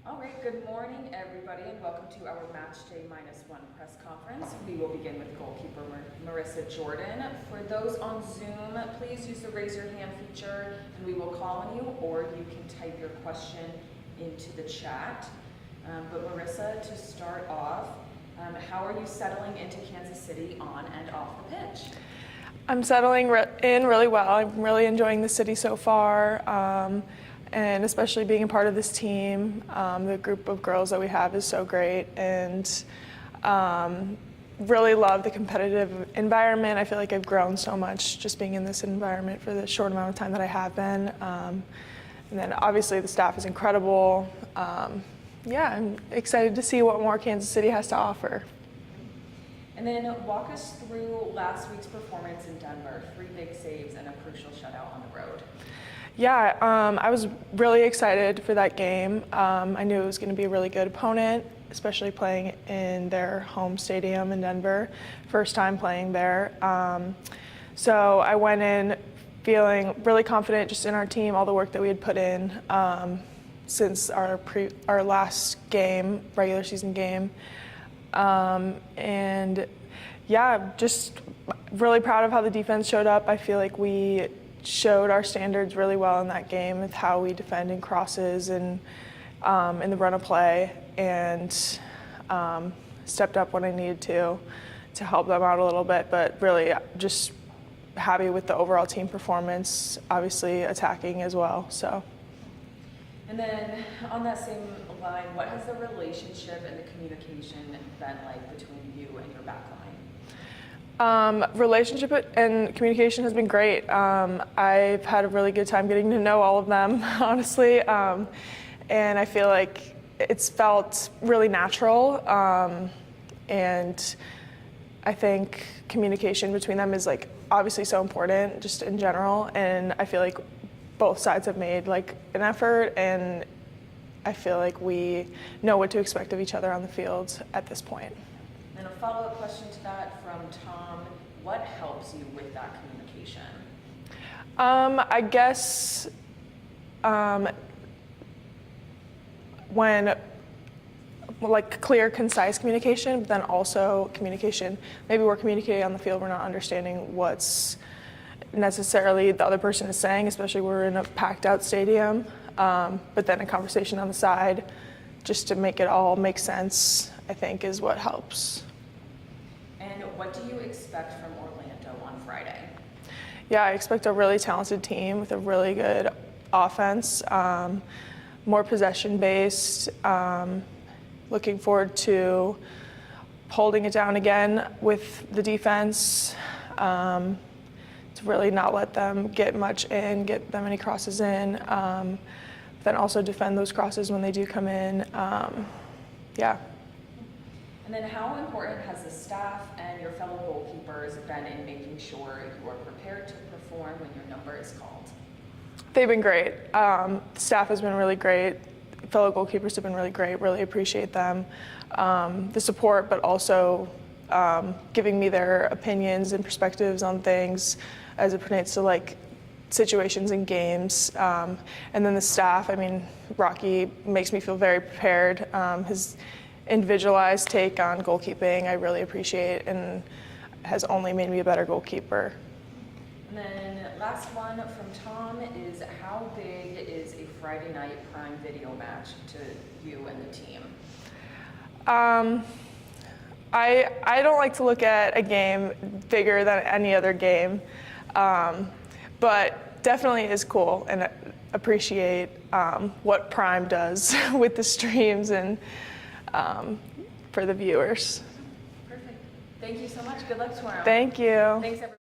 All right, good morning, everybody, and welcome to our Match Day -1 press conference. We will begin with goalkeeper Marissa Jordan. For those on Zoom, please use the raise your hand feature, and we will call on you, or you can type your question into the chat. But Marissa, to start off, how are you settling into Kansas City on and off the pitch? I'm settling in really well. I'm really enjoying the city so far, and especially being a part of this team. The group of girls that we have is so great, and really love the competitive environment. I feel like I've grown so much just being in this environment for the short amount of time that I have been. And then obviously the staff is incredible. Yeah, I'm excited to see what more Kansas City has to offer. And then walk us through last week's performance in Denver, 3 big saves and a crucial shutout on the road. Yeah, I was really excited for that game. I knew it was going to be a really good opponent, especially playing in their home stadium in Denver. First time playing there. So I went in feeling really confident just in our team, all the work that we had put in since our last game, regular season game. And yeah, just really proud of how the defense showed up. I feel like we showed our standards really well in that game with how we defend in crosses and in the run of play, and stepped up when I needed to help them out a little bit, but really just happy with the overall team performance, obviously attacking as well. So. And then on that same line, what has the relationship and the communication been like between you and your back line? Relationship and communication has been great. I've had a really good time getting to know all of them, honestly, and I feel like it's felt really natural, and I think communication between them is like obviously so important just in general, and I feel like both sides have made like an effort, and I feel like we know what to expect of each other on the field at this point. And a follow-up question to that from Tom: what helps you with that communication? I guess when like clear, concise communication, but then also communication. Maybe we're communicating on the field, we're not understanding what's necessarily the other person is saying, especially we're in a packed out stadium, but then a conversation on the side just to make it all make sense, I think, is what helps. And what do you expect from Orlando on Friday? Yeah, I expect a really talented team with a really good offense, more possession based. Looking forward to holding it down again with the defense. To really not let them get much in, get that many crosses in, then also defend those crosses when they do come in. Yeah. And then how important has the staff and your fellow goalkeepers been in making sure you are prepared to perform when your number is called? They've been great. The staff has been really great. Fellow goalkeepers have been really great. Really appreciate them. The support, but also giving me their opinions and perspectives on things as it pertains to like situations in games. And then the staff, I mean, Rocky makes me feel very prepared. His individualized take on goalkeeping I really appreciate, and has only made me a better goalkeeper. And then last one from Tom is: how big is a Friday night prime video match to you and the team? I don't like to look at a game bigger than any other game, but definitely is cool, and appreciate what Prime does with the streams and for the viewers. Perfect. Thank you so much. Good luck tomorrow. Thank you. Thanks, everyone.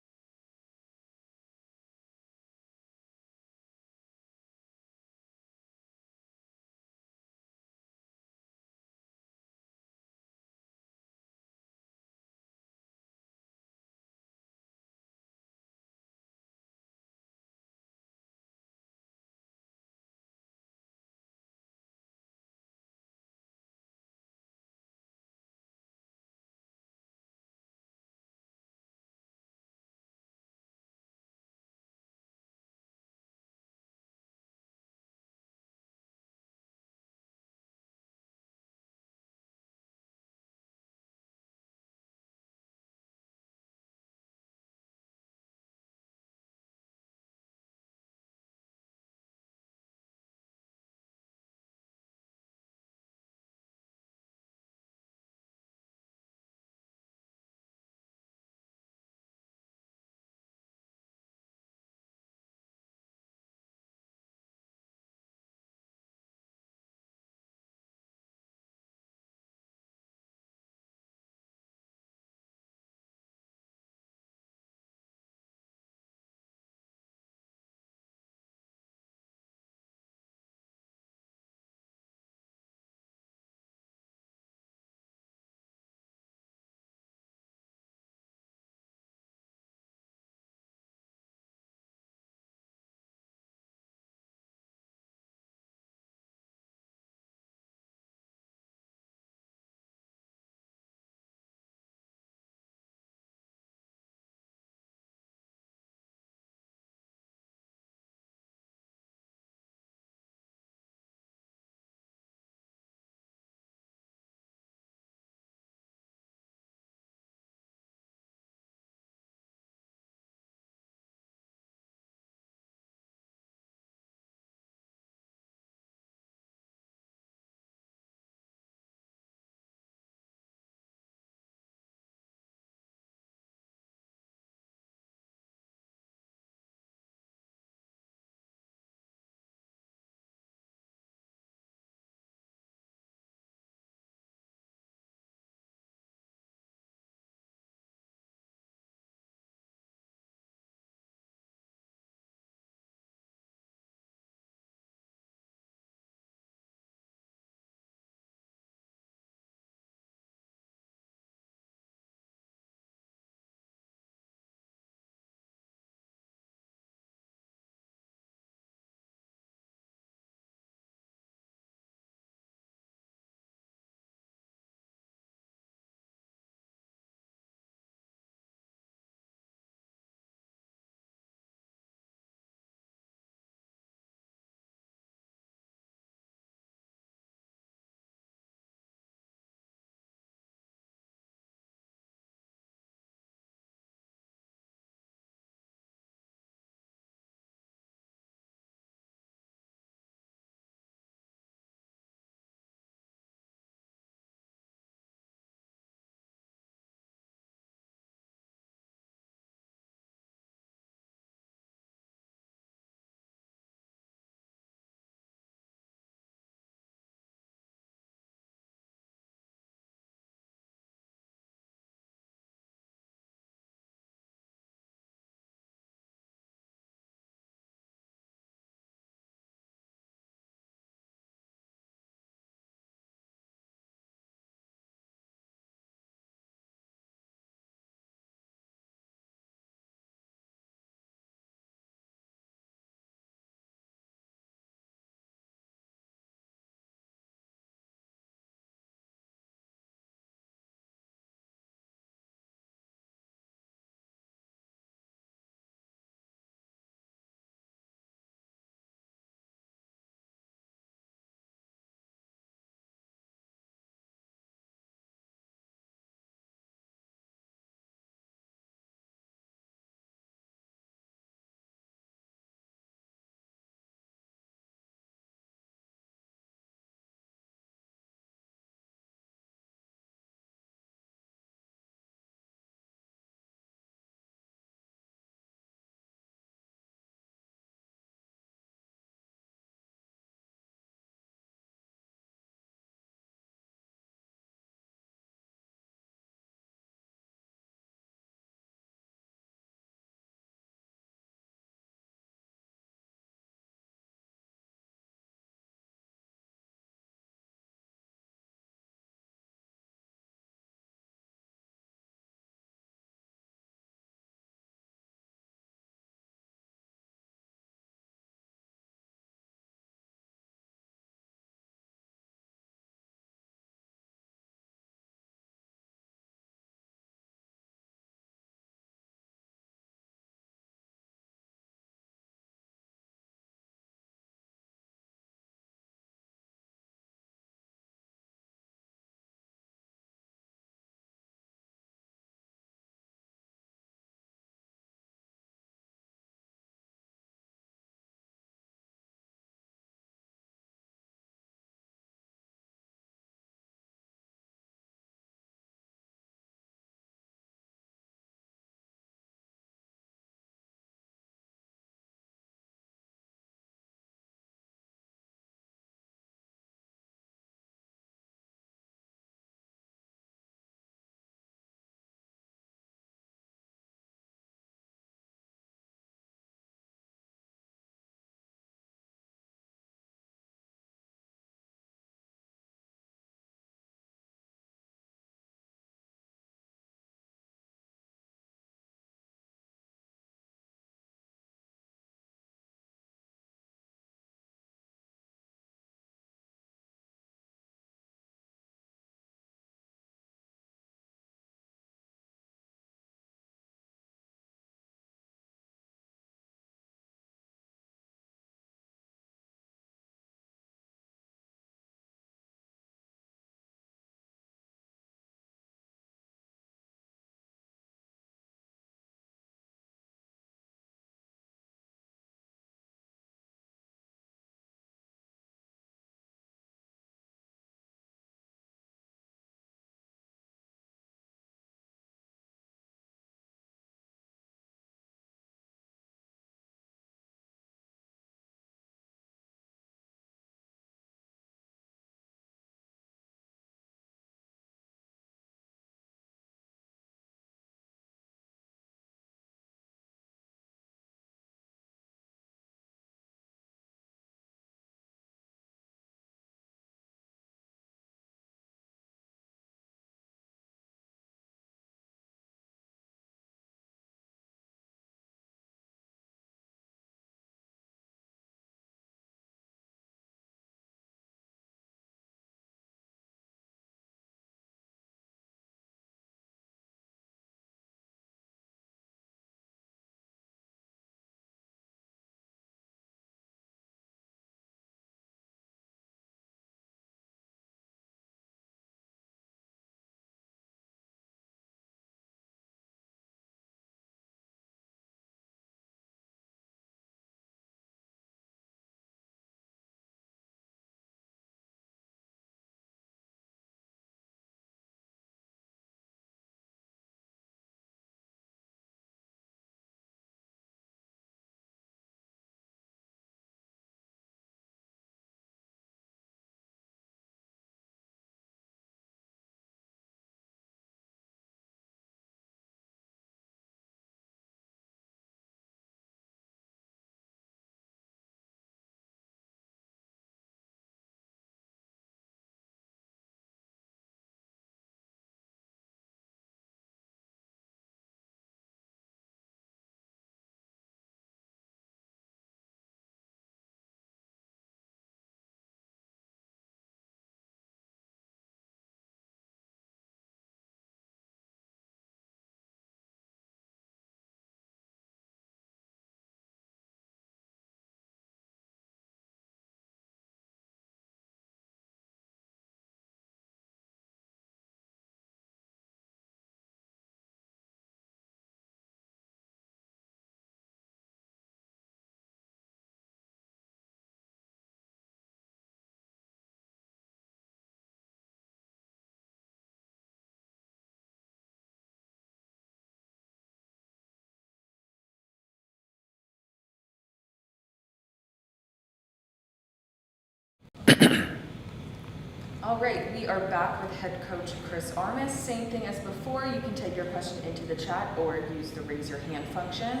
All right, we are back with head coach Chris Armas. Same thing as before, you can type your question into the chat or use the raise your hand function.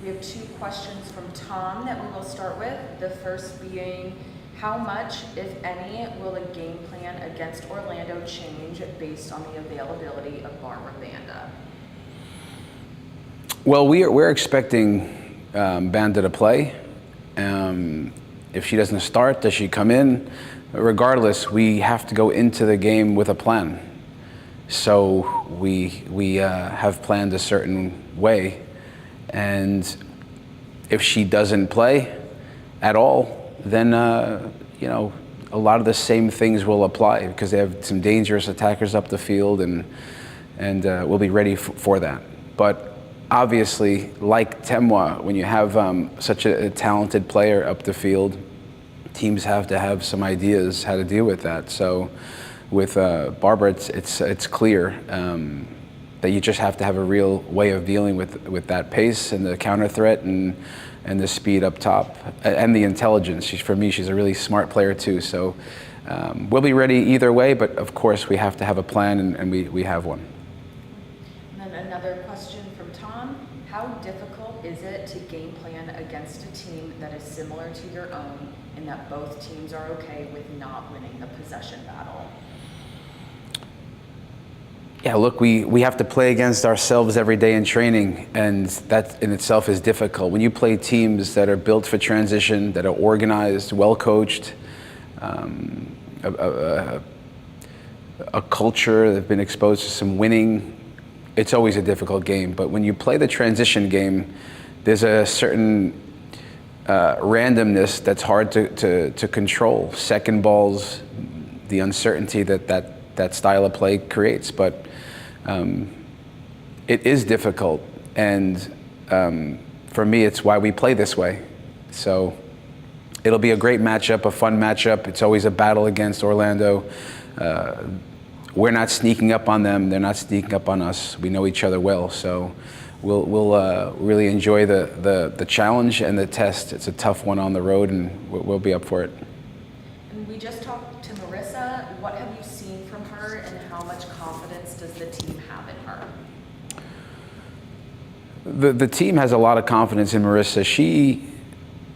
We have 2 questions from Tom that we will start with. The first being, how much, if any, will a game plan against Orlando change based on the availability of Barbara Banda? Well, we're expecting Banda to play. If she doesn't start, does she come in? Regardless, we have to go into the game with a plan. So we have planned a certain way, and if she doesn't play at all, then you know, a lot of the same things will apply because they have some dangerous attackers up the field, and we'll be ready for that. But obviously, like Temwa, when you have such a talented player up the field, teams have to have some ideas how to deal with that. So with Barbara, it's clear that you just have to have a real way of dealing with that pace and the counter threat and the speed up top and the intelligence. For me, she's a really smart player too. So we'll be ready either way, but of course we have to have a plan, and we have one. And then another question from Tom. How difficult is it to game plan against a team that is similar to your own in that both teams are okay with not winning the possession battle? Yeah, look, we have to play against ourselves every day in training, and that in itself is difficult. When you play teams that are built for transition, that are organized, well coached, a culture that's been exposed to some winning, it's always a difficult game. But when you play the transition game, there's a certain randomness that's hard to control. Second balls, the uncertainty that style of play creates. But it is difficult, and for me, it's why we play this way. So it'll be a great matchup, a fun matchup. It's always a battle against Orlando. We're not sneaking up on them. They're not sneaking up on us. We know each other well, so we'll really enjoy the challenge and the test. It's a tough one on the road, and we'll be up for it. And we just talked to Marissa. What have you seen from her, and how much confidence does the team have in her? The team has a lot of confidence in Marissa.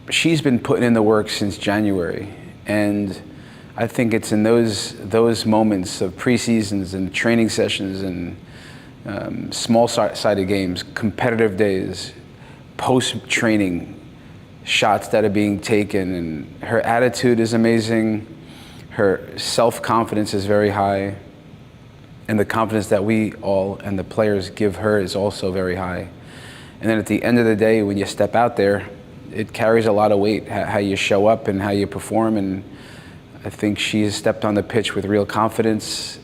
She's been putting in the work since January, and I think it's in those moments of preseasons and training sessions and small-sided games, competitive days, post-training, shots that are being taken, and her attitude is amazing. Her self-confidence is very high, and the confidence that we all and the players give her is also very high. And then at the end of the day, when you step out there, it carries a lot of weight, how you show up and how you perform. And I think she's stepped on the pitch with real confidence,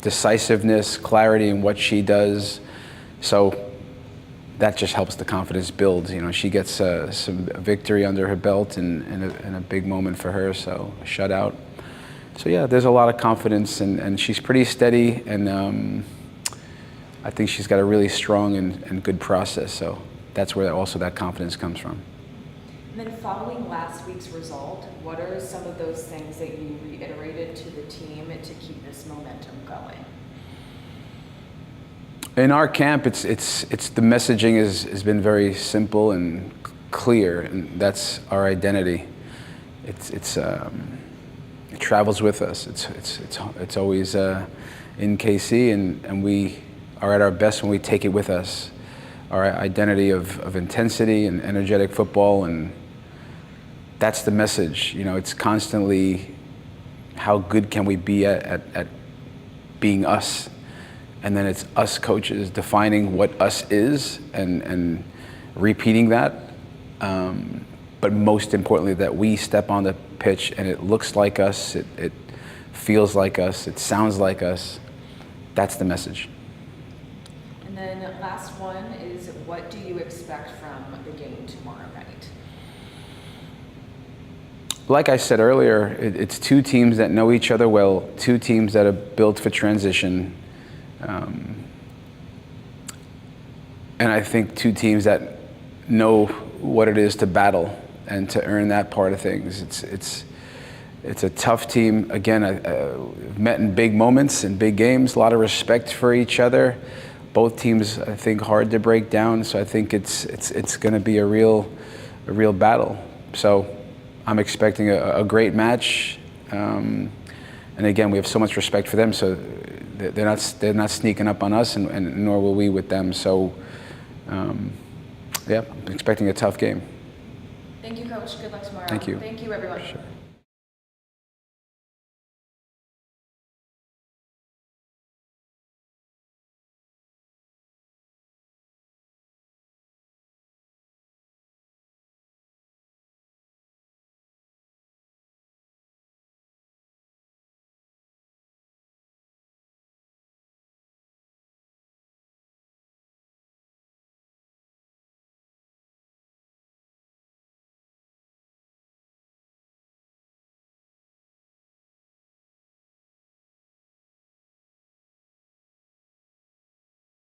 decisiveness, clarity in what she does. So that just helps the confidence build. You know, she gets some victory under her belt and a big moment for her, so a shutout. So yeah, there's a lot of confidence, and she's pretty steady, and I think she's got a really strong and good process. So that's where also that confidence comes from. And then following last week's result, what are some of those things that you reiterated to the team to keep this momentum going? In our camp, it's the messaging has been very simple and clear, and that's our identity. It travels with us. It's always in KC, and we are at our best when we take it with us. Our identity of intensity and energetic football, and that's the message. You know, it's constantly how good can we be at being us, and then it's us coaches defining what us is and repeating that. But most importantly, that we step on the pitch and it looks like us, it feels like us, it sounds like us. That's the message. And then last one is, what do you expect from the game tomorrow night? Like I said earlier, it's two teams that know each other well, two teams that are built for transition. And I think two teams that know what it is to battle and to earn that part of things. It's a tough team. Again, met in big moments and big games. A lot of respect for each other. Both teams, I think, hard to break down. So I think it's going to be a real battle. So I'm expecting a great match. And again, we have so much respect for them. So they're not sneaking up on us, and nor will we with them. So yeah, I'm expecting a tough game. Thank you, Coach. Good luck tomorrow. Thank you. Thank you, everyone. Sure.